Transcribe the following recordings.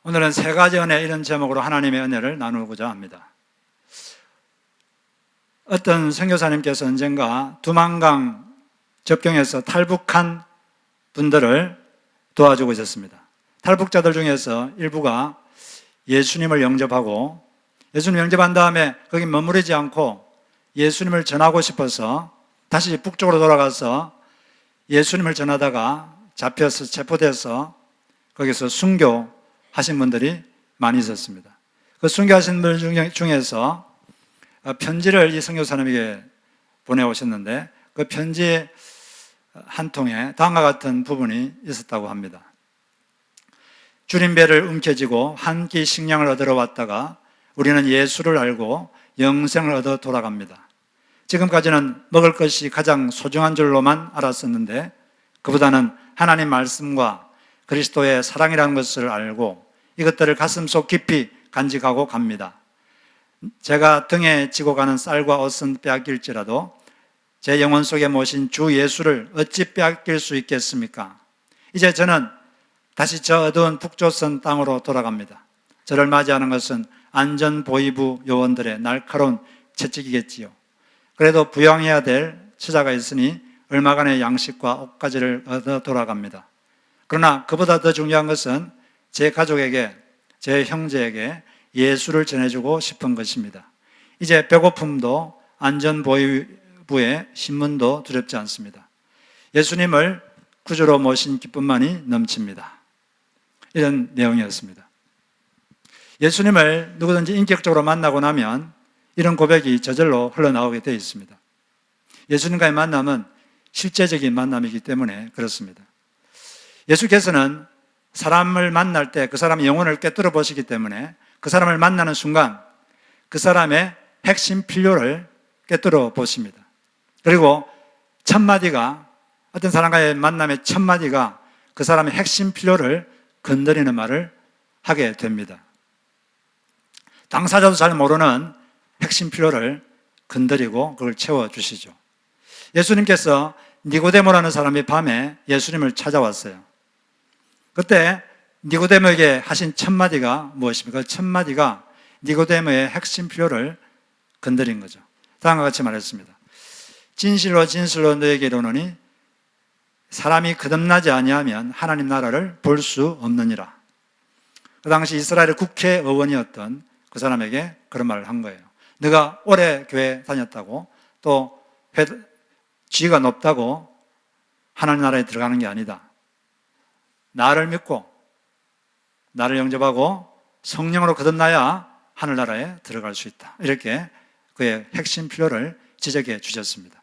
오늘은 세 가지 은혜, 이런 제목으로 하나님의 은혜를 나누고자 합니다. 어떤 선교사님께서 언젠가 두만강 접경에서 탈북한 분들을 도와주고 있었습니다. 탈북자들 중에서 일부가 예수님을 영접하고, 예수님 영접한 다음에 거기 머무르지 않고 예수님을 전하고 싶어서 다시 북쪽으로 돌아가서 예수님을 전하다가 잡혀서 체포돼서 거기서 순교하신 분들이 많이 있었습니다. 그 순교하신 분들 중에서 편지를 이 선교사님에게 보내오셨는데, 그 편지 한 통에 다음과 같은 부분이 있었다고 합니다. 주림배를 움켜쥐고 한 끼 식량을 얻으러 왔다가 우리는 예수를 알고 영생을 얻어 돌아갑니다. 지금까지는 먹을 것이 가장 소중한 줄로만 알았었는데, 그보다는 하나님 말씀과 그리스도의 사랑이라는 것을 알고 이것들을 가슴속 깊이 간직하고 갑니다. 제가 등에 지고 가는 쌀과 옷은 빼앗길지라도 제 영혼 속에 모신 주 예수를 어찌 빼앗길 수 있겠습니까? 이제 저는 다시 저 어두운 북조선 땅으로 돌아갑니다. 저를 맞이하는 것은 안전보위부 요원들의 날카로운 채찍이겠지요. 그래도 부양해야 될 처자가 있으니 얼마간의 양식과 옷가지를 얻어 돌아갑니다. 그러나 그보다 더 중요한 것은 제 가족에게, 제 형제에게 예수를 전해주고 싶은 것입니다. 이제 배고픔도 안전보위부의 신문도 두렵지 않습니다. 예수님을 구주로 모신 기쁨만이 넘칩니다. 이런 내용이었습니다. 예수님을 누구든지 인격적으로 만나고 나면 이런 고백이 저절로 흘러나오게 되어 있습니다. 예수님과의 만남은 실제적인 만남이기 때문에 그렇습니다. 예수께서는 사람을 만날 때 그 사람의 영혼을 꿰뚫어 보시기 때문에 그 사람을 만나는 순간 그 사람의 핵심 필요를 꿰뚫어 보십니다. 그리고 첫마디가, 어떤 사람과의 만남의 첫마디가 그 사람의 핵심 필요를 건드리는 말을 하게 됩니다. 당사자도 잘 모르는 핵심 필요를 건드리고 그걸 채워주시죠. 예수님께서 니고데모라는 사람이 밤에 예수님을 찾아왔어요. 그때 니고데모에게 하신 첫마디가 무엇입니까? 그 첫마디가 니고데모의 핵심 필요를 건드린 거죠. 다음과 같이 말했습니다. 진실로 진실로 너에게 이르노니 사람이 거듭나지 아니하면 하나님 나라를 볼 수 없느니라. 그 당시 이스라엘의 국회의원이었던 그 사람에게 그런 말을 한 거예요. 네가 오래 교회 다녔다고, 또 지위가 높다고 하나님 나라에 들어가는 게 아니다. 나를 믿고 나를 영접하고 성령으로 거듭나야 하늘나라에 들어갈 수 있다. 이렇게 그의 핵심 필요를 지적해 주셨습니다.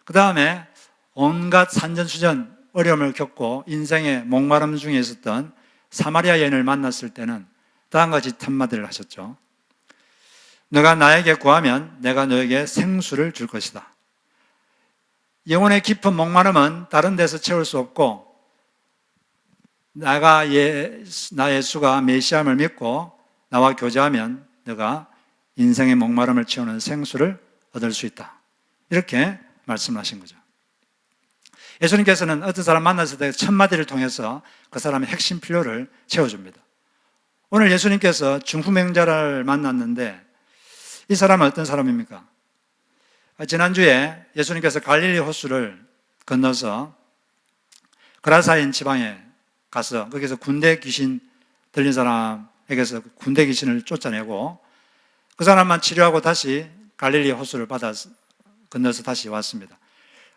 그 다음에 온갖 산전수전 어려움을 겪고 인생의 목마름 중에 있었던 사마리아 여인을 만났을 때는 다음과 같이 한마디를 하셨죠. 너가 나에게 구하면 내가 너에게 생수를 줄 것이다. 영혼의 깊은 목마름은 다른 데서 채울 수 없고, 나 예수가 메시아임을 믿고 나와 교제하면 너가 인생의 목마름을 채우는 생수를 얻을 수 있다. 이렇게 말씀하신 거죠. 예수님께서는 어떤 사람 만났을 때 첫마디를 통해서 그 사람의 핵심 필요를 채워줍니다. 오늘 예수님께서 중풍병자를 만났는데 이 사람은 어떤 사람입니까? 지난주에 예수님께서 갈릴리 호수를 건너서 그라사인 지방에 가서 거기서 군대 귀신 들린 사람에게서 군대 귀신을 쫓아내고 그 사람만 치료하고 다시 갈릴리 호수를 건너서 다시 왔습니다.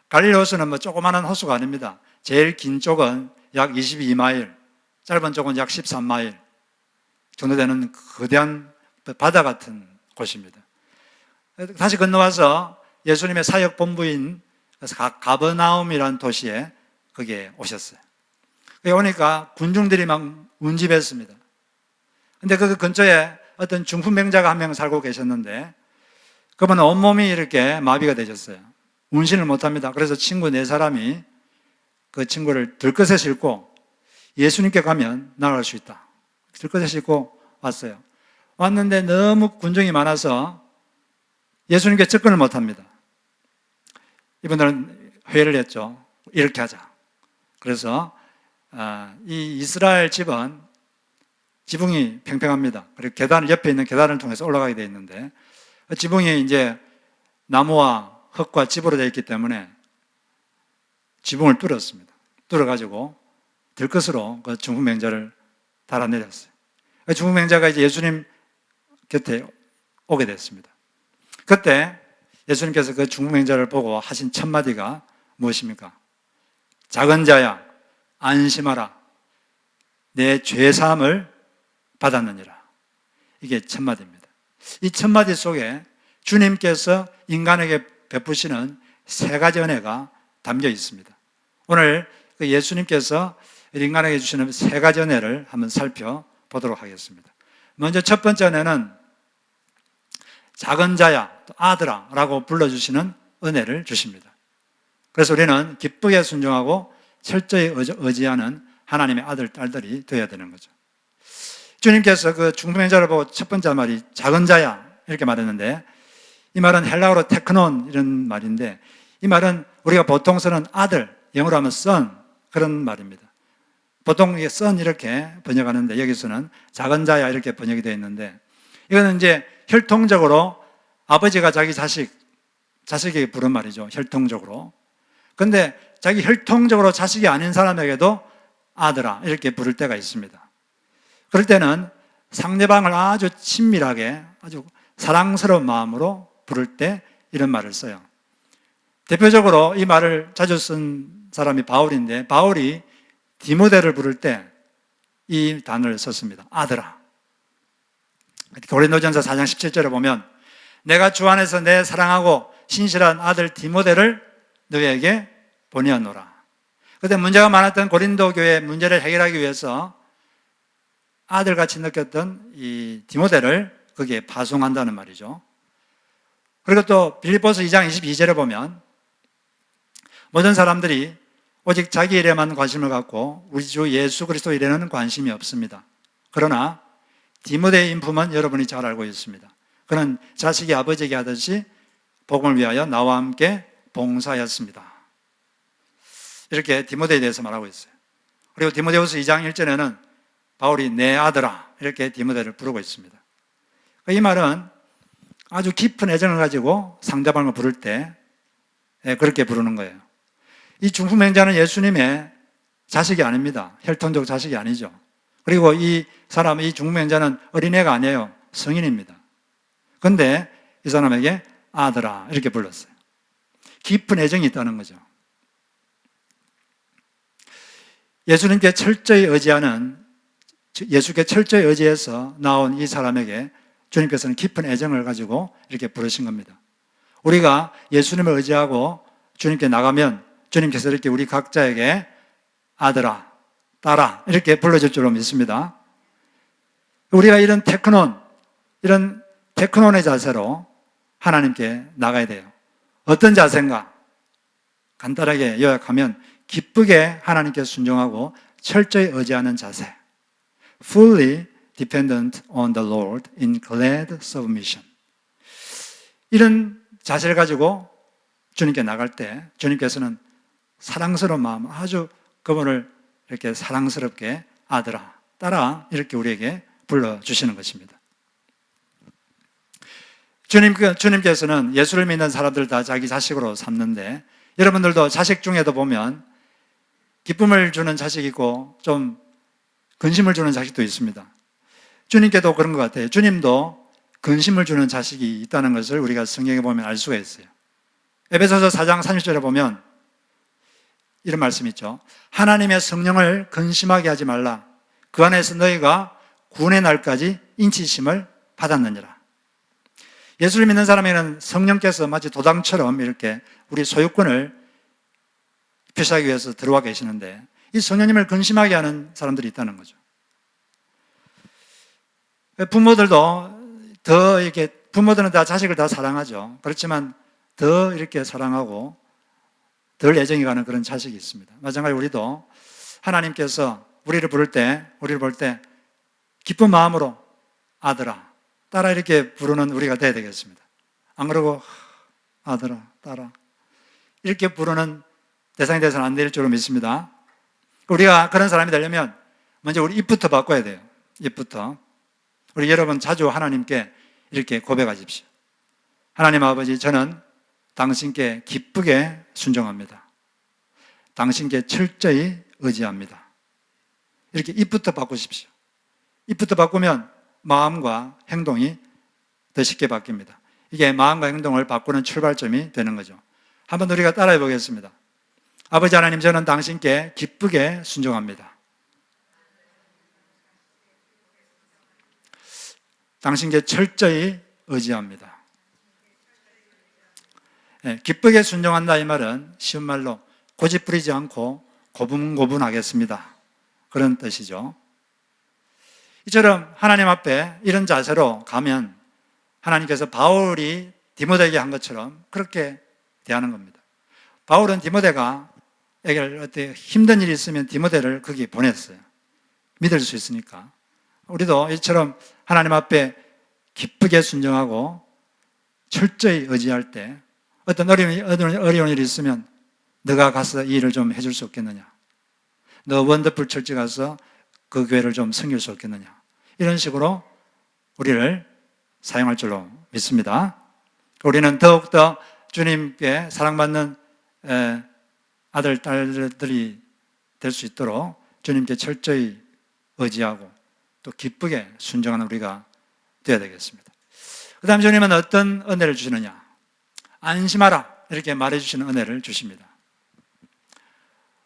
갈릴리 호수는 조그마한 호수가 아닙니다. 제일 긴 쪽은 약 22마일, 짧은 쪽은 약 13마일 정도 되는 거대한 바다 같은 곳입니다. 다시 건너와서 예수님의 사역 본부인 가버나움이라는 도시에 거기에 오셨어요. 거기 오니까 군중들이 막 운집했습니다. 근데 그 근처에 어떤 중풍병자가 한 명 살고 계셨는데 그분은 온몸이 이렇게 마비가 되셨어요. 운신을 못합니다. 그래서 친구 4사람이 그 친구를 들것에 싣고 예수님께 가면 나갈 수 있다. 들것에 싣고 왔어요. 왔는데 너무 군중이 많아서 예수님께 접근을 못합니다. 이분들은 회의를 했죠. 이렇게 하자. 그래서 이 이스라엘 집은 지붕이 팽팽합니다. 그리고 계단, 옆에 있는 계단을 통해서 올라가게 되어 있는데, 지붕이 이제 나무와 흙과 집으로 되어 있기 때문에 지붕을 뚫었습니다. 뚫어가지고 들것으로 그 중풍맹자를 달아내렸어요. 중풍맹자가 이제 예수님 곁에 오게 됐습니다. 그때 예수님께서 그 중풍맹자를 보고 하신 첫 마디가 무엇입니까? 작은 자야, 안심하라. 내 죄사함을 받았느니라. 이게 첫 마디입니다. 이 첫 마디 속에 주님께서 인간에게 베푸시는 세 가지 은혜가 담겨 있습니다. 오늘 예수님께서 인간에게 주시는 세 가지 은혜를 한번 살펴보도록 하겠습니다. 먼저 첫 번째 은혜는 작은 자야, 아들아 라고 불러주시는 은혜를 주십니다. 그래서 우리는 기쁘게 순종하고 철저히 의지하는 하나님의 아들, 딸들이 되어야 되는 거죠. 주님께서 그 중풍맹자를 보고 첫 번째 말이 작은 자야 이렇게 말했는데, 이 말은 헬라어로 테크논 이런 말인데, 이 말은 우리가 보통 쓰는 아들, 영어로 하면 son 그런 말입니다. 보통 이게 son 이렇게 번역하는데 여기서는 작은 자야 이렇게 번역이 되어 있는데, 이거는 이제 혈통적으로 아버지가 자기 자식에게 부른 말이죠. 혈통적으로. 근데 자기 혈통적으로 자식이 아닌 사람에게도 아들아 이렇게 부를 때가 있습니다. 그럴 때는 상대방을 아주 친밀하게 아주 사랑스러운 마음으로 부를 때 이런 말을 써요. 대표적으로 이 말을 자주 쓴 사람이 바울인데, 바울이 디모데를 부를 때 이 단어를 썼습니다. 아들아. 고린도전서 4장 17절에 보면 내가 주 안에서 내 사랑하고 신실한 아들 디모데를 너희에게 보내었노라. 그때 문제가 많았던 고린도 교회의 문제를 해결하기 위해서 아들같이 느꼈던 이 디모데를 거기에 파송한다는 말이죠. 그리고 또 빌립보서 2장 22절에 보면 모든 사람들이 오직 자기 일에만 관심을 갖고 우리 주 예수 그리스도 일에는 관심이 없습니다. 그러나 디모데의 인품은 여러분이 잘 알고 있습니다. 그는 자식이 아버지에게 하듯이 복음을 위하여 나와 함께 봉사하였습니다. 이렇게 디모데에 대해서 말하고 있어요. 그리고 디모데후서 2장 1절에는 바울이 내 아들아 이렇게 디모데를 부르고 있습니다. 이 말은 아주 깊은 애정을 가지고 상대방을 부를 때 그렇게 부르는 거예요. 이 중풍맹자는 예수님의 자식이 아닙니다. 혈통적 자식이 아니죠. 그리고 이 사람, 이 중풍맹자는 어린애가 아니에요. 성인입니다. 그런데 이 사람에게 아들아 이렇게 불렀어요. 깊은 애정이 있다는 거죠. 예수님께 철저히 의지해서 나온 이 사람에게 주님께서는 깊은 애정을 가지고 이렇게 부르신 겁니다. 우리가 예수님을 의지하고 주님께 나가면 주님께서 이렇게 우리 각자에게 아들아, 딸아 이렇게 불러줄 줄로 믿습니다. 우리가 이런 테크논의 자세로 하나님께 나가야 돼요. 어떤 자세인가? 간단하게 요약하면 기쁘게 하나님께 순종하고 철저히 의지하는 자세. Fully dependent on the Lord in glad submission. 이런 자세를 가지고 주님께 나갈 때 주님께서는 사랑스러운 마음, 아주 그분을 이렇게 사랑스럽게 아들아, 딸아 이렇게 우리에게 불러주시는 것입니다. 주님께서는 예수를 믿는 사람들 다 자기 자식으로 삼는데, 여러분들도 자식 중에도 보면 기쁨을 주는 자식이 있고 좀 근심을 주는 자식도 있습니다. 주님께도 그런 것 같아요. 주님도 근심을 주는 자식이 있다는 것을 우리가 성경에 보면 알 수가 있어요. 에베소서 4장 30절에 보면 이런 말씀이 있죠. 하나님의 성령을 근심하게 하지 말라. 그 안에서 너희가 구원의 날까지 인치심을 받았느니라. 예수를 믿는 사람에게는 성령께서 마치 도당처럼 이렇게 우리 소유권을 표시하기 위해서 들어와 계시는데, 이 성령님을 근심하게 하는 사람들이 있다는 거죠. 부모들은 다 자식을 다 사랑하죠. 그렇지만 더 이렇게 사랑하고 덜 애정이 가는 그런 자식이 있습니다. 마찬가지로 우리도 하나님께서 우리를 볼 때 기쁜 마음으로 아들아, 딸아 이렇게 부르는 우리가 돼야 되겠습니다. 안 그러고 아들아, 딸아 이렇게 부르는 대상이 돼서는 안 될 줄로 믿습니다. 우리가 그런 사람이 되려면 먼저 우리 입부터 바꿔야 돼요. 입부터 우리 여러분 자주 하나님께 이렇게 고백하십시오. 하나님 아버지, 저는 당신께 기쁘게 순종합니다. 당신께 철저히 의지합니다. 이렇게 입부터 바꾸십시오. 입부터 바꾸면 마음과 행동이 더 쉽게 바뀝니다. 이게 마음과 행동을 바꾸는 출발점이 되는 거죠. 한번 우리가 따라해 보겠습니다. 아버지 하나님, 저는 당신께 기쁘게 순종합니다. 당신께 철저히 의지합니다. 네, 기쁘게 순종한다 이 말은 쉬운 말로 고집부리지 않고 고분고분하겠습니다. 그런 뜻이죠. 이처럼 하나님 앞에 이런 자세로 가면 하나님께서 바울이 디모데에게 한 것처럼 그렇게 대하는 겁니다. 바울은 디모데가 어떻게 힘든 일이 있으면 디모데를 거기 보냈어요. 믿을 수 있으니까. 우리도 이처럼 하나님 앞에 기쁘게 순종하고 철저히 의지할 때 어떤 어려운 일이 있으면 너가 가서 이 일을 좀 해줄 수 없겠느냐? 너 원더풀 철치 가서 그 교회를 좀 섬길 수 없겠느냐? 이런 식으로 우리를 사용할 줄로 믿습니다. 우리는 더욱더 주님께 사랑받는 아들, 딸들이 될 수 있도록 주님께 철저히 의지하고 또 기쁘게 순종하는 우리가 되어야 되겠습니다. 그 다음 주님은 어떤 은혜를 주시느냐? 안심하라 이렇게 말해주시는 은혜를 주십니다.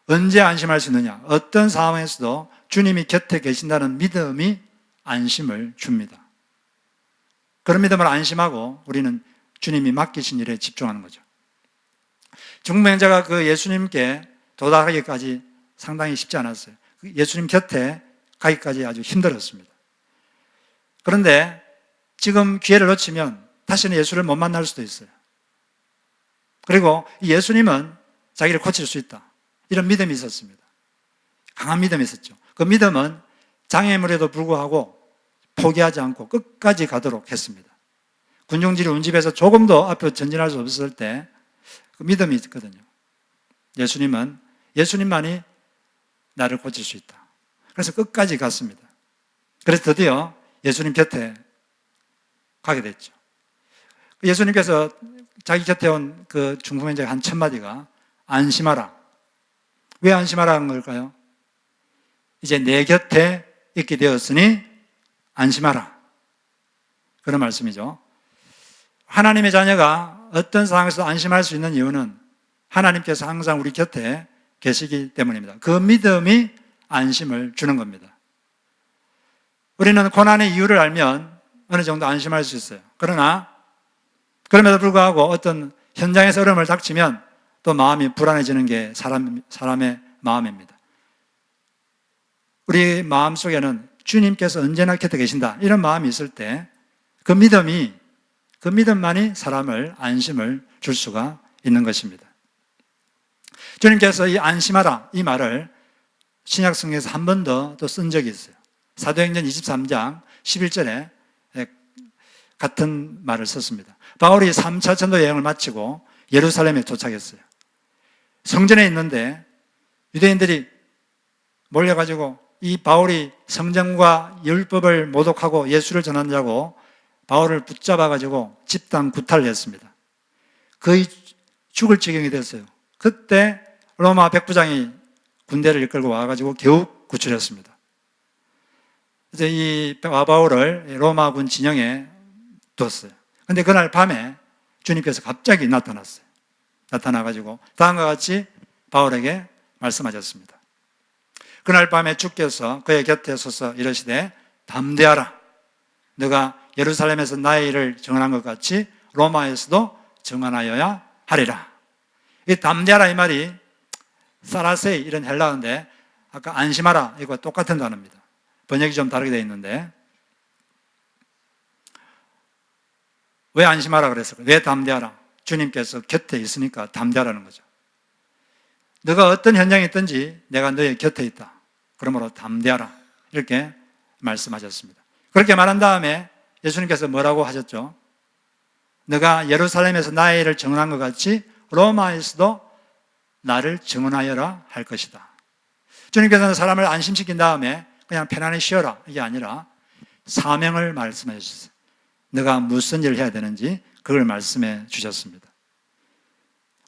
언제 안심할 수 있느냐? 어떤 상황에서도 주님이 곁에 계신다는 믿음이 안심을 줍니다. 그런 믿음을 안심하고 우리는 주님이 맡기신 일에 집중하는 거죠. 중보행자가 그 예수님께 도달하기까지 상당히 쉽지 않았어요. 예수님 곁에 가기까지 아주 힘들었습니다. 그런데 지금 기회를 놓치면 다시는 예수를 못 만날 수도 있어요. 그리고 예수님은 자기를 고칠 수 있다. 이런 믿음이 있었습니다. 강한 믿음이 있었죠. 그 믿음은 장애물에도 불구하고 포기하지 않고 끝까지 가도록 했습니다. 군중들이 운집에서 조금 더 앞으로 전진할 수 없을 때 그 믿음이 있거든요. 예수님만이 나를 고칠 수 있다. 그래서 끝까지 갔습니다. 그래서 드디어 예수님 곁에 가게 됐죠. 예수님께서 자기 곁에 온 그 중풍행자의 한 첫 마디가 안심하라. 왜 안심하라는 걸까요? 이제 내 곁에 있게 되었으니 안심하라. 그런 말씀이죠. 하나님의 자녀가 어떤 상황에서 안심할 수 있는 이유는 하나님께서 항상 우리 곁에 계시기 때문입니다. 그 믿음이 안심을 주는 겁니다. 우리는 고난의 이유를 알면 어느 정도 안심할 수 있어요. 그럼에도 불구하고 어떤 현장에서 어려움을 닥치면 또 마음이 불안해지는 게 사람의 마음입니다. 우리 마음 속에는 주님께서 언제나 곁에 계신다 이런 마음이 있을 때 그 믿음만이 사람을 안심을 줄 수가 있는 것입니다. 주님께서 이 안심하라 이 말을 신약 성경에서 한 번 더 또 쓴 적이 있어요. 사도행전 23장 11절에 같은 말을 썼습니다. 바울이 3차 전도 여행을 마치고 예루살렘에 도착했어요. 성전에 있는데 유대인들이 몰려가지고 이 바울이 성전과 율법을 모독하고 예수를 전한다고 바울을 붙잡아가지고 집단 구타를 했습니다. 거의 죽을 지경이 됐어요. 그때 로마 백부장이 군대를 이끌고 와가지고 겨우 구출했습니다. 그래서 이 바울을 로마군 진영에 뒀어요. 그런데 그날 밤에 주님께서 갑자기 나타났어요. 나타나가지고 다음과 같이 바울에게 말씀하셨습니다. 그날 밤에 주께서 그의 곁에 서서 이르시되 담대하라. 너가 예루살렘에서 나의 일을 증언한 것 같이 로마에서도 증언하여야 하리라. 이 담대하라 이 말이 사라세이 이런 헬라어인데 아까 안심하라 이거 똑같은 단어입니다. 번역이 좀 다르게 되어 있는데 왜 안심하라 그랬을까요? 왜 담대하라? 주님께서 곁에 있으니까 담대하라는 거죠. 너가 어떤 현장에 있든지 내가 너의 곁에 있다. 그러므로 담대하라. 이렇게 말씀하셨습니다. 그렇게 말한 다음에 예수님께서 뭐라고 하셨죠? 너가 예루살렘에서 나의 일을 증언한 것 같이 로마에서도 나를 증언하여라 할 것이다. 주님께서는 사람을 안심시킨 다음에 그냥 편안히 쉬어라 이게 아니라 사명을 말씀해 주셨어요. 너가 무슨 일을 해야 되는지 그걸 말씀해 주셨습니다.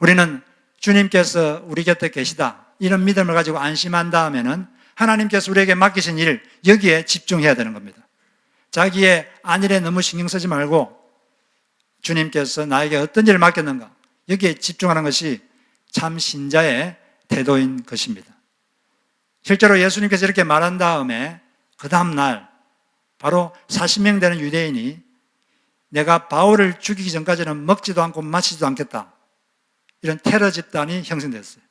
우리는 주님께서 우리 곁에 계시다 이런 믿음을 가지고 안심한 다음에는 하나님께서 우리에게 맡기신 일 여기에 집중해야 되는 겁니다. 자기의 안일에 너무 신경 쓰지 말고 주님께서 나에게 어떤 일을 맡겼는가 여기에 집중하는 것이 참 신자의 태도인 것입니다. 실제로 예수님께서 이렇게 말한 다음에 그 다음 날 바로 40명 되는 유대인이 내가 바울을 죽이기 전까지는 먹지도 않고 마시지도 않겠다 이런 테러 집단이 형성됐어요.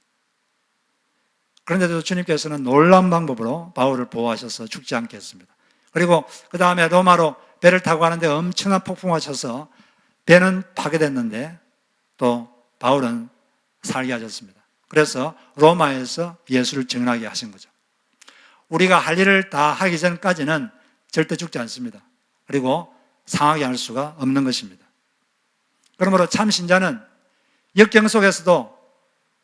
그런데도 주님께서는 놀라운 방법으로 바울을 보호하셔서 죽지 않게 했습니다. 그리고 그 다음에 로마로 배를 타고 가는데 엄청난 폭풍우가 쳐서 배는 파괴됐는데 또 바울은 살게 하셨습니다. 그래서 로마에서 예수를 증언하게 하신 거죠. 우리가 할 일을 다 하기 전까지는 절대 죽지 않습니다. 그리고 상하게 할 수가 없는 것입니다. 그러므로 참 신자는 역경 속에서도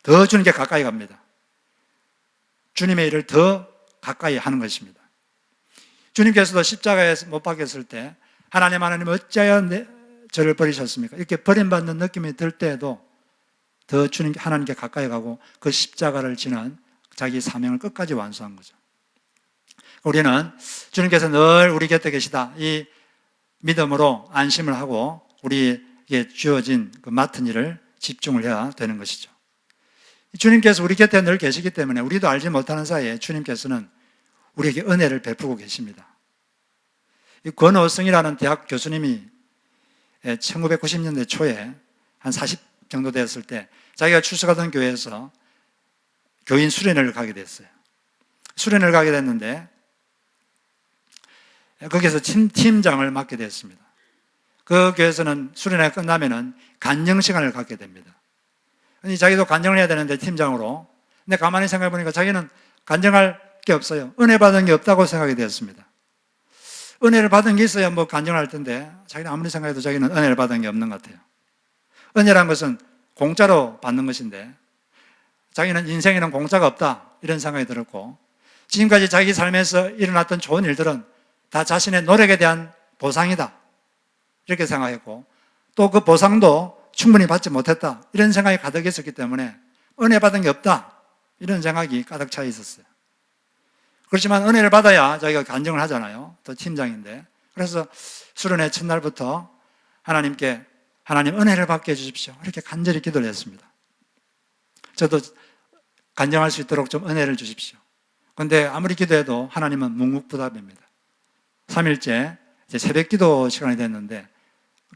더 주님께 가까이 갑니다. 주님의 일을 더 가까이 하는 것입니다. 주님께서도 십자가에서 못 박혔을 때 하나님 어찌하여 저를 버리셨습니까? 이렇게 버림받는 느낌이 들 때에도 더 하나님께 가까이 가고 그 십자가를 지는 자기 사명을 끝까지 완수한 거죠. 우리는 주님께서 늘 우리 곁에 계시다 이 믿음으로 안심을 하고 우리에게 주어진 그 맡은 일을 집중을 해야 되는 것이죠. 주님께서 우리 곁에 늘 계시기 때문에 우리도 알지 못하는 사이에 주님께서는 우리에게 은혜를 베푸고 계십니다. 권오성이라는 대학 교수님이 1990년대 초에 한 40 정도 됐을 때 자기가 출석하던 교회에서 교인 수련회를 가게 됐어요. 수련회를 가게 됐는데 거기서 팀장을 맡게 됐습니다. 그 교회에서는 수련회가 끝나면은 간증 시간을 갖게 됩니다. 자기도 간증을 해야 되는데 팀장으로. 근데 가만히 생각해 보니까 자기는 간증할 게 없어요. 은혜 받은 게 없다고 생각이 되었습니다. 은혜를 받은 게 있어야 뭐 간증을 할 텐데 자기는 아무리 생각해도 자기는 은혜를 받은 게 없는 것 같아요. 은혜란 것은 공짜로 받는 것인데 자기는 인생에는 공짜가 없다 이런 생각이 들었고 지금까지 자기 삶에서 일어났던 좋은 일들은 다 자신의 노력에 대한 보상이다 이렇게 생각했고 또 그 보상도 충분히 받지 못했다 이런 생각이 가득했었기 때문에 은혜 받은 게 없다 이런 생각이 가득 차 있었어요. 그렇지만 은혜를 받아야 자기가 간증을 하잖아요. 또 팀장인데. 그래서 수련회 첫날부터 하나님께 하나님 은혜를 받게 해주십시오 이렇게 간절히 기도를 했습니다. 저도 간증할 수 있도록 좀 은혜를 주십시오. 그런데 아무리 기도해도 하나님은 묵묵부답입니다. 3일째 이제 새벽 기도 시간이 됐는데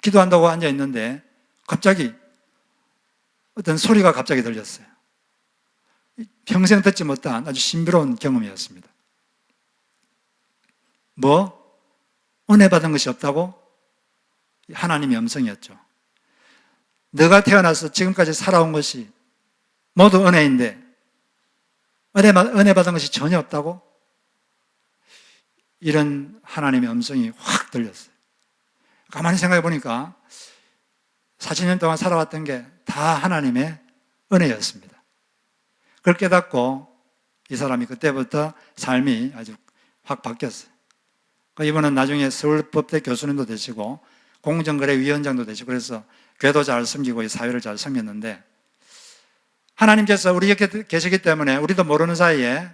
기도한다고 앉아 있는데 갑자기 어떤 소리가 갑자기 들렸어요. 평생 듣지 못한 아주 신비로운 경험이었습니다. 뭐? 은혜 받은 것이 없다고? 하나님의 음성이었죠. 너가 태어나서 지금까지 살아온 것이 모두 은혜인데 은혜 받은 것이 전혀 없다고? 이런 하나님의 음성이 확 들렸어요. 가만히 생각해 보니까 40년 동안 살아왔던 게 다 하나님의 은혜였습니다. 그걸 깨닫고 이 사람이 그때부터 삶이 아주 확 바뀌었어요. 이분은 나중에 서울법대 교수님도 되시고 공정거래위원장도 되시고 그래서 교회도 잘 섬기고 사회를 잘 섬겼는데 하나님께서 우리 곁에 계시기 때문에 우리도 모르는 사이에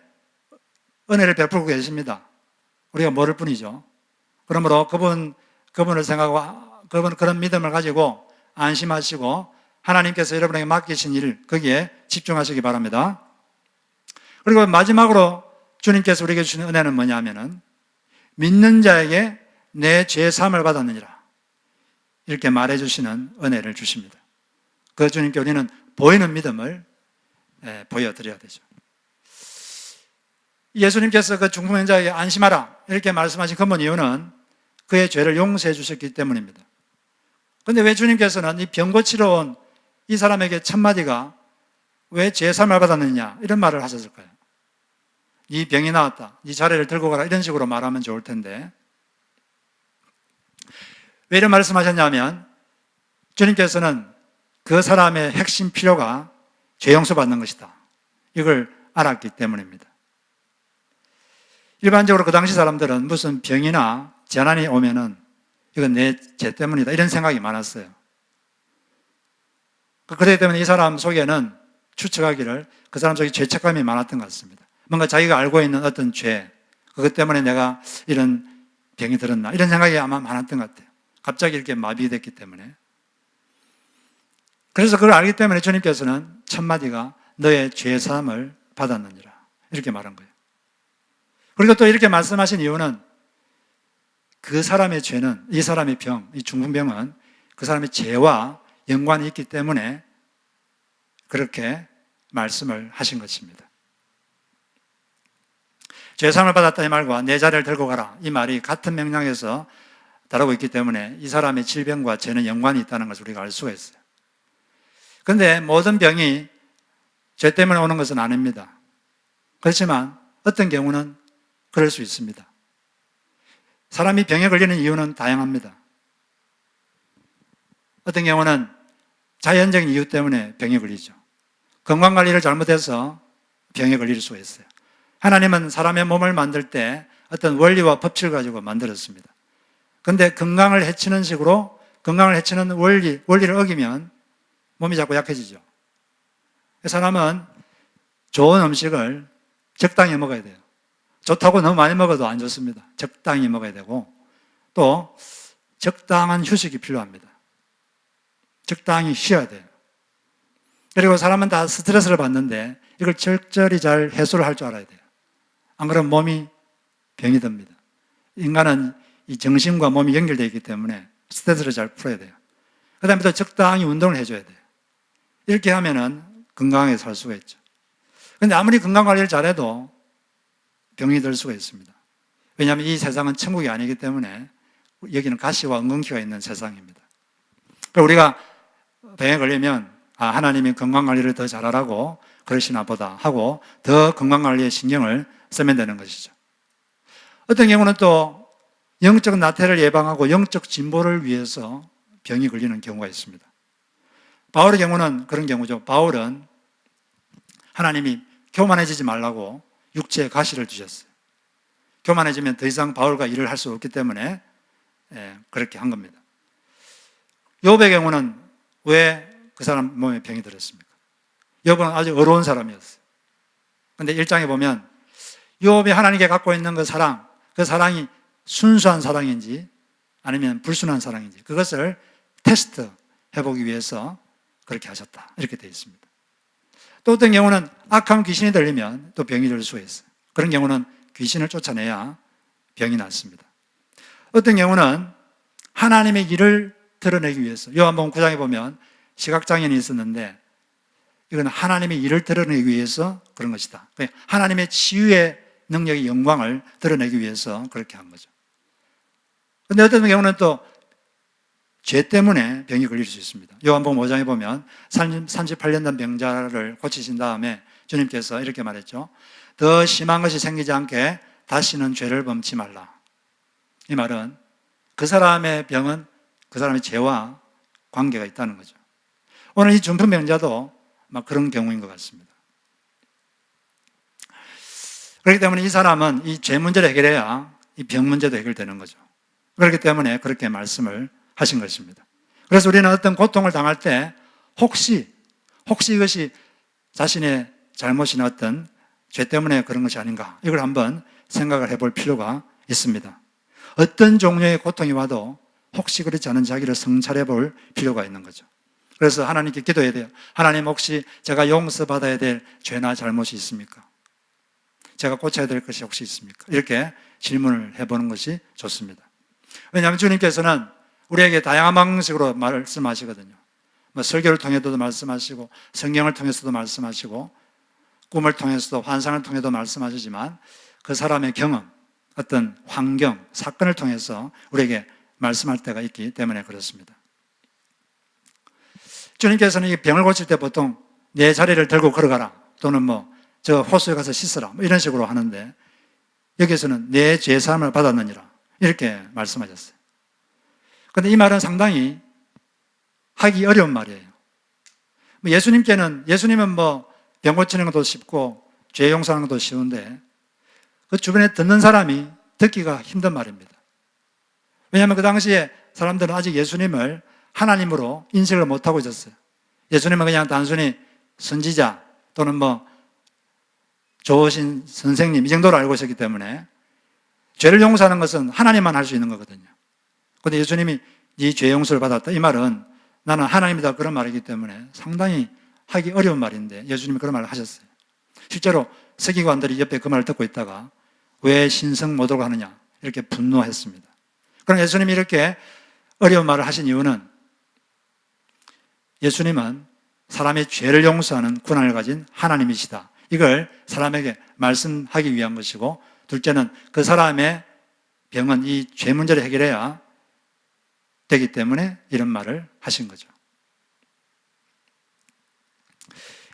은혜를 베풀고 계십니다. 우리가 모를 뿐이죠. 그러므로 그분을 생각하고 그런 믿음을 가지고 안심하시고 하나님께서 여러분에게 맡기신 일 거기에 집중하시기 바랍니다. 그리고 마지막으로 주님께서 우리에게 주시는 은혜는 뭐냐면은 믿는 자에게 내 죄 사함을 받았느니라 이렇게 말해주시는 은혜를 주십니다. 그 주님께 우리는 보이는 믿음을 보여드려야 되죠. 예수님께서 그 중풍병자에게 안심하라 이렇게 말씀하신 근본 이유는 그의 죄를 용서해 주셨기 때문입니다. 그런데 왜 주님께서는 이 병 고치러 온 이 사람에게 첫마디가 왜 죄 사함을 받았느냐 이런 말을 하셨을까요? 네 병이 나았다, 네 자리를 들고 가라 이런 식으로 말하면 좋을 텐데 왜 이런 말씀하셨냐면 주님께서는 그 사람의 핵심 필요가 죄 용서 받는 것이다 이걸 알았기 때문입니다. 일반적으로 그 당시 사람들은 무슨 병이나 재난이 오면은 이건 내 죄 때문이다 이런 생각이 많았어요. 그렇기 때문에 이 사람 속에는 추측하기를 그 사람 속에 죄책감이 많았던 것 같습니다. 뭔가 자기가 알고 있는 어떤 죄, 그것 때문에 내가 이런 병이 들었나 이런 생각이 아마 많았던 것 같아요. 갑자기 이렇게 마비됐기 때문에. 그래서 그걸 알기 때문에 주님께서는 첫 마디가 너의 죄사함을 받았느니라 이렇게 말한 거예요. 그리고 또 이렇게 말씀하신 이유는 그 사람의 죄는, 이 사람의 병, 이 중풍병은 그 사람의 죄와 연관이 있기 때문에 그렇게 말씀을 하신 것입니다. 죄사함을 받았다 이 말과 내 자리를 들고 가라 이 말이 같은 맥락에서 다루고 있기 때문에 이 사람의 질병과 죄는 연관이 있다는 것을 우리가 알 수가 있어요. 그런데 모든 병이 죄 때문에 오는 것은 아닙니다. 그렇지만 어떤 경우는 그럴 수 있습니다. 사람이 병에 걸리는 이유는 다양합니다. 어떤 경우는 자연적인 이유 때문에 병에 걸리죠. 건강관리를 잘못해서 병에 걸릴 수가 있어요. 하나님은 사람의 몸을 만들 때 어떤 원리와 법칙을 가지고 만들었습니다. 그런데 건강을 해치는 식으로, 건강을 해치는 원리를 어기면 몸이 자꾸 약해지죠. 사람은 좋은 음식을 적당히 먹어야 돼요. 좋다고 너무 많이 먹어도 안 좋습니다. 적당히 먹어야 되고 또 적당한 휴식이 필요합니다. 적당히 쉬어야 돼요. 그리고 사람은 다 스트레스를 받는데 이걸 적절히 잘 해소를 할 줄 알아야 돼요. 안 그러면 몸이 병이 듭니다. 인간은 이 정신과 몸이 연결되어 있기 때문에 스트레스를 잘 풀어야 돼요. 그 다음에 또 적당히 운동을 해줘야 돼요. 이렇게 하면은 건강하게 살 수가 있죠. 그런데 아무리 건강관리를 잘해도 병이 들 수가 있습니다. 왜냐하면 이 세상은 천국이 아니기 때문에 여기는 가시와 엉겅퀴가 있는 세상입니다. 우리가 병에 걸리면 하나님이 건강관리를 더 잘하라고 그러시나 보다 하고 더 건강관리에 신경을 쓰면 되는 것이죠. 어떤 경우는 또 영적 나태를 예방하고 영적 진보를 위해서 병이 걸리는 경우가 있습니다. 바울의 경우는 그런 경우죠. 바울은 하나님이 교만해지지 말라고 육체에 가시를 주셨어요. 교만해지면 더 이상 바울과 일을 할 수 없기 때문에 그렇게 한 겁니다. 욥의 경우는 왜 그 사람 몸에 병이 들었습니까? 욥은 아주 어려운 사람이었어요. 그런데 1장에 보면 욥이 하나님께 갖고 있는 그 사랑이 순수한 사랑인지 아니면 불순한 사랑인지 그것을 테스트 해보기 위해서 그렇게 하셨다 이렇게 되어 있습니다. 또 어떤 경우는 악한 귀신이 들리면 또 병이 들 수가 있어요. 그런 경우는 귀신을 쫓아내야 병이 낫습니다. 어떤 경우는 하나님의 일을 드러내기 위해서 요한복음 9장에 보면 시각장애인이 있었는데 이건 하나님의 일을 드러내기 위해서 그런 것이다. 하나님의 치유의 능력의 영광을 드러내기 위해서 그렇게 한 거죠. 그런데 어떤 경우는 또 죄 때문에 병이 걸릴 수 있습니다. 요한복음 5장에 보면 38년 된 병자를 고치신 다음에 주님께서 이렇게 말했죠. 더 심한 것이 생기지 않게 다시는 죄를 범치 말라. 이 말은 그 사람의 병은 그 사람의 죄와 관계가 있다는 거죠. 오늘 이 중풍병자도 막 그런 경우인 것 같습니다. 그렇기 때문에 이 사람은 이 죄 문제를 해결해야 이 병 문제도 해결되는 거죠. 그렇기 때문에 그렇게 말씀을 하신 것입니다. 그래서 우리는 어떤 고통을 당할 때 혹시 이것이 자신의 잘못이나 어떤 죄 때문에 그런 것이 아닌가 이걸 한번 생각을 해볼 필요가 있습니다. 어떤 종류의 고통이 와도 혹시 그렇지 않은 자기를 성찰해 볼 필요가 있는 거죠. 그래서 하나님께 기도해야 돼요. 하나님 혹시 제가 용서받아야 될 죄나 잘못이 있습니까? 제가 고쳐야 될 것이 혹시 있습니까? 이렇게 질문을 해보는 것이 좋습니다. 왜냐하면 주님께서는 우리에게 다양한 방식으로 말씀하시거든요. 설교를 통해서도 말씀하시고 성경을 통해서도 말씀하시고 꿈을 통해서도 환상을 통해서도 말씀하시지만 그 사람의 경험, 어떤 환경, 사건을 통해서 우리에게 말씀할 때가 있기 때문에 그렇습니다. 주님께서는 이 병을 고칠 때 보통 내 자리를 들고 걸어가라 또는 저 호수에 가서 씻어라 이런 식으로 하는데 여기에서는 내 죄사함을 받았느니라 이렇게 말씀하셨어요. 그런데 이 말은 상당히 하기 어려운 말이에요. 예수님은 병 고치는 것도 쉽고 죄 용서하는 것도 쉬운데 그 주변에 듣는 사람이 듣기가 힘든 말입니다. 왜냐하면 그 당시에 사람들은 아직 예수님을 하나님으로 인식을 못하고 있었어요. 예수님은 그냥 단순히 선지자 또는 좋으신 선생님 이 정도로 알고 있었기 때문에 죄를 용서하는 것은 하나님만 할 수 있는 거거든요. 그런데 예수님이 네 죄 용서를 받았다 이 말은 나는 하나님이다 그런 말이기 때문에 상당히 하기 어려운 말인데 예수님이 그런 말을 하셨어요. 실제로 서기관들이 옆에 그 말을 듣고 있다가 왜 신성 모독을 하느냐 이렇게 분노했습니다. 그럼 예수님이 이렇게 어려운 말을 하신 이유는 예수님은 사람의 죄를 용서하는 권한을 가진 하나님이시다. 이걸 사람에게 말씀하기 위한 것이고, 둘째는 그 사람의 병은 이 죄 문제를 해결해야 되기 때문에 이런 말을 하신 거죠.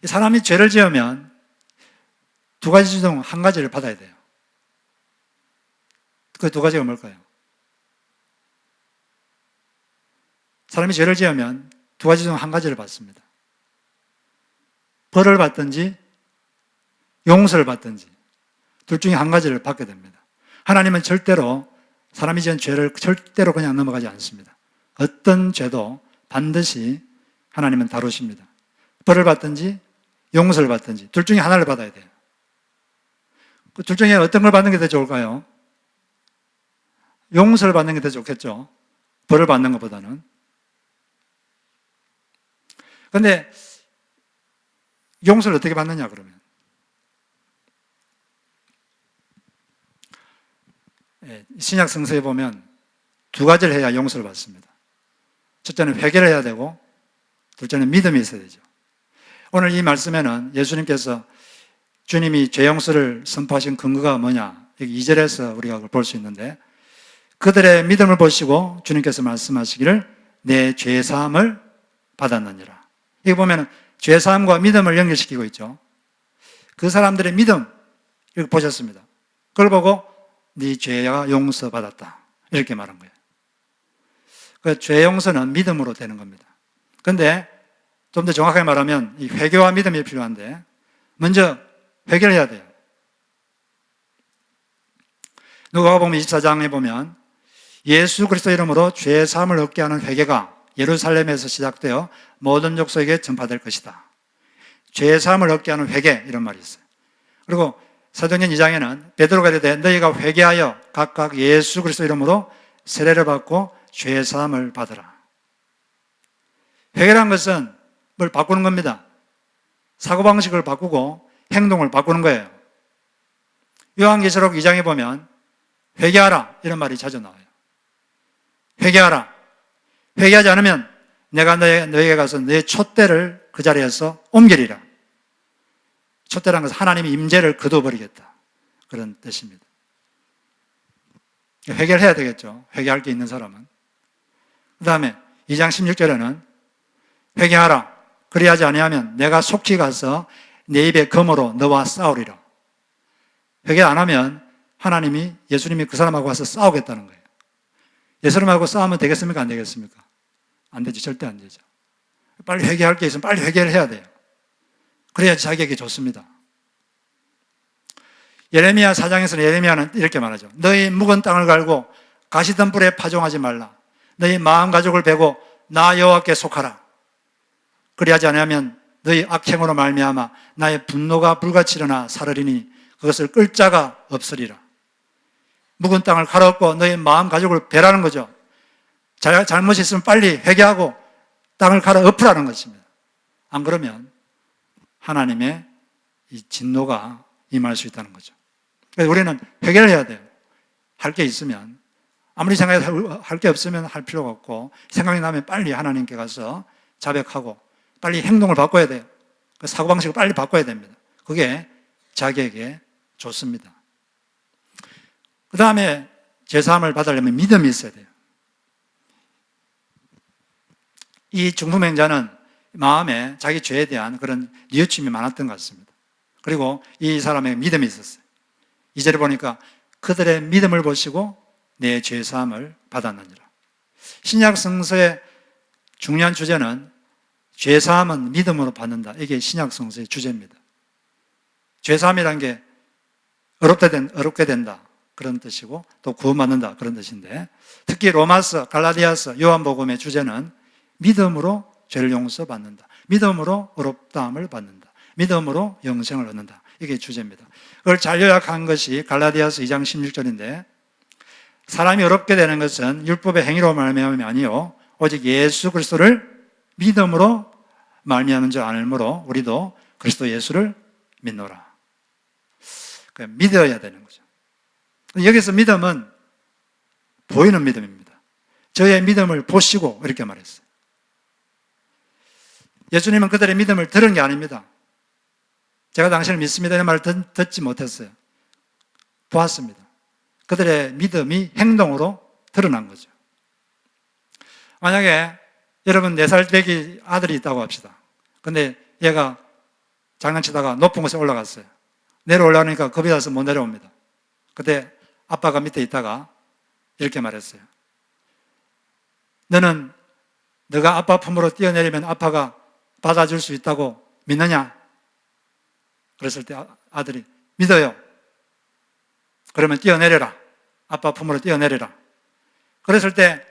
사람이 죄를 지으면 두 가지 중 한 가지를 받아야 돼요. 그 두 가지가 뭘까요? 사람이 죄를 지으면 두 가지 중 한 가지를 받습니다. 벌을 받든지 용서를 받든지 둘 중에 한 가지를 받게 됩니다. 하나님은 절대로 사람이 지은 죄를 절대로 그냥 넘어가지 않습니다. 어떤 죄도 반드시 하나님은 다루십니다. 벌을 받든지 용서를 받든지 둘 중에 하나를 받아야 돼요. 그 둘 중에 어떤 걸 받는 게 더 좋을까요? 용서를 받는 게 더 좋겠죠. 벌을 받는 것보다는. 그런데 용서를 어떻게 받느냐 그러면? 신약 성서에 보면 두 가지를 해야 용서를 받습니다. 첫째는 회개를 해야 되고 둘째는 믿음이 있어야 되죠. 오늘 이 말씀에는 예수님께서 주님이 죄 용서를 선포하신 근거가 뭐냐? 여기 2절에서 우리가 그걸 볼 수 있는데 그들의 믿음을 보시고 주님께서 말씀하시기를 내 죄사함을 받았느니라. 여기 보면 죄사함과 믿음을 연결시키고 있죠. 그 사람들의 믿음 이렇게 보셨습니다. 그걸 보고 네 죄가 용서받았다 이렇게 말한 거예요. 그 죄 용서는 믿음으로 되는 겁니다. 그런데 좀 더 정확하게 말하면 이 회개와 믿음이 필요한데 먼저 회개를 해야 돼요. 누가복음 24장에 보면 예수 그리스도 이름으로 죄 사함을 얻게 하는 회개가 예루살렘에서 시작되어 모든 족속에게 전파될 것이다. 죄 사함을 얻게 하는 회개 이런 말이 있어요. 그리고 사도행전 2장에는 베드로가 이르되 너희가 회개하여 각각 예수 그리스도 이름으로 세례를 받고 죄 사함을 받으라. 회개란 것은 뭘 바꾸는 겁니다. 사고방식을 바꾸고 행동을 바꾸는 거예요. 요한계시록 2장에 보면 회개하라 이런 말이 자주 나와요. 회개하라. 회개하지 않으면 내가 너에게 가서 내 촛대를 그 자리에서 옮기리라. 촛대라는 것은 하나님의 임재를 거둬버리겠다 그런 뜻입니다. 회개를 해야 되겠죠. 회개할 게 있는 사람은. 그 다음에 2장 16절에는 회개하라. 그리하지 아니하면 내가 속히 가서 내 입에 검으로 너와 싸우리라. 회개 안 하면 하나님이 예수님이 그 사람하고 와서 싸우겠다는 거예요. 예수님하고 싸우면 되겠습니까? 안 되겠습니까? 안 되지. 절대 안 되죠. 빨리 회개할 게 있으면 빨리 회개를 해야 돼요. 그래야지 자기에게 좋습니다. 예레미야 4장에서는 예레미야는 이렇게 말하죠. 너희 묵은 땅을 갈고 가시던 뿔에 파종하지 말라. 너희 마음 가족을 베고 나 여호와께 속하라. 그리하지 않으면 너희 악행으로 말미암아 나의 분노가 불같이 일어나 사르리니 그것을 끌 자가 없으리라. 묵은 땅을 갈아엎고 너희 마음 가족을 베라는 거죠. 잘못이 있으면 빨리 회개하고 땅을 갈아엎으라는 것입니다. 안 그러면 하나님의 이 진노가 임할 수 있다는 거죠. 그래서 우리는 회개를 해야 돼요. 할 게 있으면 아무리 생각해도 할 게 없으면 할 필요가 없고 생각이 나면 빨리 하나님께 가서 자백하고 빨리 행동을 바꿔야 돼요. 그 사고방식을 빨리 바꿔야 됩니다. 그게 자기에게 좋습니다. 그 다음에 죄사함을 받으려면 믿음이 있어야 돼요. 이 중풍행자는 마음에 자기 죄에 대한 그런 뉘우침이 많았던 것 같습니다. 그리고 이 사람의 믿음이 있었어요. 2절에 보니까 그들의 믿음을 보시고 내 죄사함을 받았느니라. 신약 성서의 중요한 주제는 죄사함은 믿음으로 받는다. 이게 신약 성서의 주제입니다. 죄사함이라는 게 어렵게 된다. 그런 뜻이고 또 구원받는다. 그런 뜻인데 특히 로마서, 갈라디아서, 요한복음의 주제는 믿음으로 죄를 용서받는다. 믿음으로 어렵다함을 받는다. 믿음으로 영생을 얻는다. 이게 주제입니다. 그걸 잘 요약한 것이 갈라디아서 2장 16절인데 사람이 어렵게 되는 것은 율법의 행위로 말미암음이 아니요 오직 예수 그리스도를 믿음으로 말미암은 줄 아므로 우리도 그리스도 예수를 믿노라. 믿어야 되는 거죠. 여기서 믿음은 보이는 믿음입니다. 저의 믿음을 보시고 이렇게 말했어요. 예수님은 그들의 믿음을 들은 게 아닙니다. 제가 당신을 믿습니다 이런 말을 듣지 못했어요. 보았습니다. 그들의 믿음이 행동으로 드러난 거죠. 만약에 여러분 4살 되기 아들이 있다고 합시다. 근데 얘가 장난치다가 높은 곳에 올라갔어요. 내려올라오니까 겁이 나서 못 내려옵니다. 그때 아빠가 밑에 있다가 이렇게 말했어요. 너는 너가 아빠 품으로 뛰어내리면 아빠가 받아줄 수 있다고 믿느냐? 그랬을 때 아들이 믿어요. 그러면 뛰어내려라. 아빠 품으로 뛰어내려라. 그랬을 때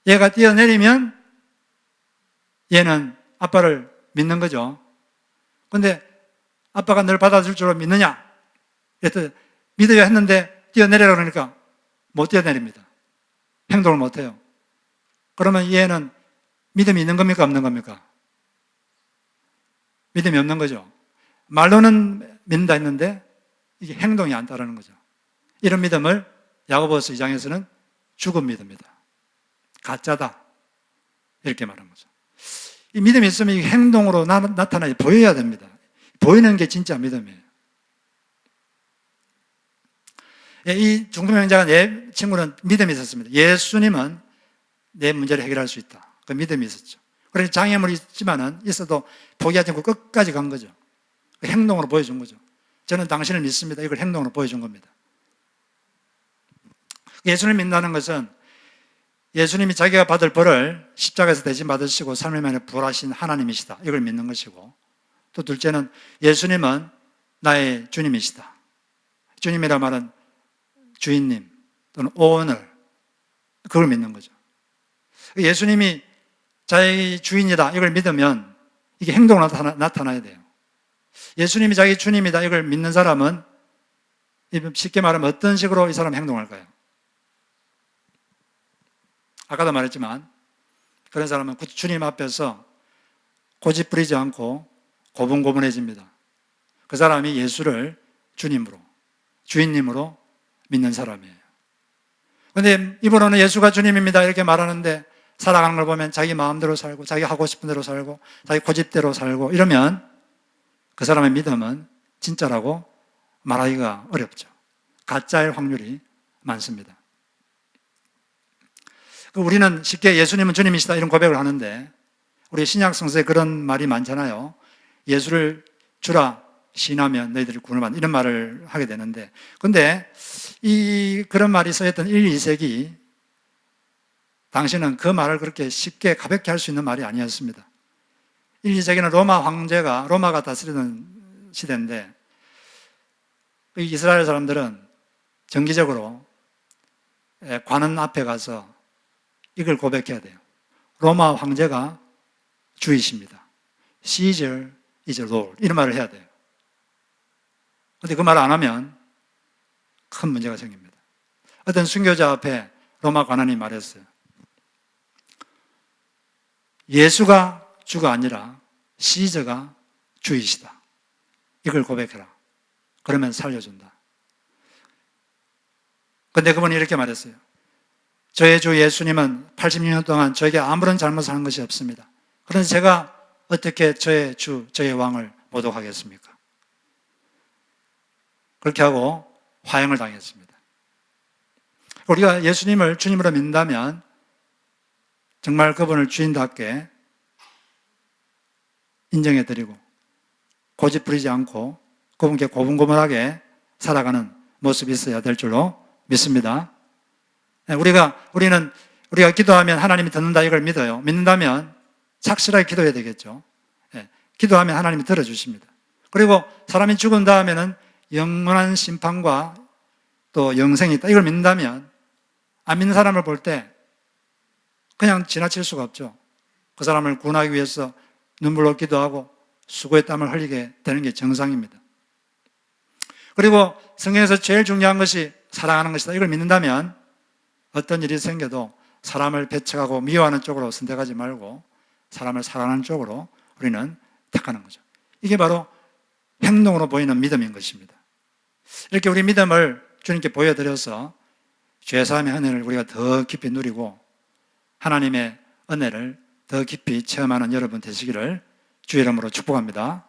얘가 뛰어내리면 얘는 아빠를 믿는 거죠. 근데 아빠가 널 받아줄 줄 믿느냐? 그랬더니 믿어야 했는데 뛰어내려라 그러니까 못 뛰어내립니다. 행동을 못 해요. 그러면 얘는 믿음이 있는 겁니까? 없는 겁니까? 믿음이 없는 거죠. 말로는 믿는다 했는데 이게 행동이 안 따르는 거죠. 이런 믿음을 야고보서 2장에서는 죽은 믿음이다. 가짜다. 이렇게 말한 거죠. 이 믿음이 있으면 이 행동으로 나타나야 보여야 됩니다. 보이는 게 진짜 믿음이에요. 이 중풍병자가 내 친구는 믿음이 있었습니다. 예수님은 내 문제를 해결할 수 있다. 그 믿음이 있었죠. 그래서 장애물이 있어도 포기하지 않고 끝까지 간 거죠. 행동으로 보여준 거죠. 저는 당신을 믿습니다. 이걸 행동으로 보여준 겁니다. 예수님을 믿는다는 것은 예수님이 자기가 받을 벌을 십자가에서 대신 받으시고 삶의 면에 부활하신 하나님이시다. 이걸 믿는 것이고 또 둘째는 예수님은 나의 주님이시다. 주님이라 말은 주인님 또는 오너를 그걸 믿는 거죠. 예수님이 자기 주인이다. 이걸 믿으면 이게 행동으로 나타나야 돼요. 예수님이 자기 주님이다. 이걸 믿는 사람은 쉽게 말하면 어떤 식으로 이 사람 행동할까요? 아까도 말했지만 그런 사람은 주님 앞에서 고집 부리지 않고 고분고분해집니다. 그 사람이 예수를 주님으로, 주인님으로 믿는 사람이에요. 그런데 입으로는 예수가 주님입니다 이렇게 말하는데 살아가는 걸 보면 자기 마음대로 살고 자기 하고 싶은 대로 살고 자기 고집대로 살고 이러면 그 사람의 믿음은 진짜라고 말하기가 어렵죠. 가짜일 확률이 많습니다. 우리는 쉽게 예수님은 주님이시다 이런 고백을 하는데 우리 신약 성서에 그런 말이 많잖아요. 예수를 주라 신하면 너희들이 구원을 받는 이런 말을 하게 되는데 근데 그런 말이 써있던 1, 2세기 당시는 그 말을 그렇게 쉽게 가볍게 할 수 있는 말이 아니었습니다. 1, 2세기는 로마가 다스리던 시대인데 이스라엘 사람들은 정기적으로 관원 앞에 가서 이걸 고백해야 돼요. 로마 황제가 주이십니다. Caesar is Lord. 이런 말을 해야 돼요. 그런데 그 말을 안 하면 큰 문제가 생깁니다. 어떤 순교자 앞에 로마 관원이 말했어요. 예수가 주가 아니라 시저가 주이시다. 이걸 고백해라. 그러면 살려준다. 그런데 그분이 이렇게 말했어요. 저의 주 예수님은 86년 동안 저에게 아무런 잘못을 한 것이 없습니다. 그런데 제가 어떻게 저의 주, 저의 왕을 모독하겠습니까? 그렇게 하고 화형을 당했습니다. 우리가 예수님을 주님으로 믿는다면 정말 그분을 주인답게 인정해드리고 고집 부리지 않고 그분께 고분고분하게 살아가는 모습이 있어야 될 줄로 믿습니다. 우리는 기도하면 하나님이 듣는다 이걸 믿어요. 믿는다면 착실하게 기도해야 되겠죠. 기도하면 하나님이 들어주십니다. 그리고 사람이 죽은 다음에는 영원한 심판과 또 영생이 있다, 이걸 믿는다면 안 믿는 사람을 볼 때 그냥 지나칠 수가 없죠. 그 사람을 구원하기 위해서 눈물로 기도하고 수고의 땀을 흘리게 되는 게 정상입니다. 그리고 성경에서 제일 중요한 것이 사랑하는 것이다, 이걸 믿는다면 어떤 일이 생겨도 사람을 배척하고 미워하는 쪽으로 선택하지 말고 사람을 사랑하는 쪽으로 우리는 택하는 거죠. 이게 바로 행동으로 보이는 믿음인 것입니다. 이렇게 우리 믿음을 주님께 보여드려서 죄사함의 은혜를 우리가 더 깊이 누리고 하나님의 은혜를 더 깊이 체험하는 여러분 되시기를 주의 이름으로 축복합니다.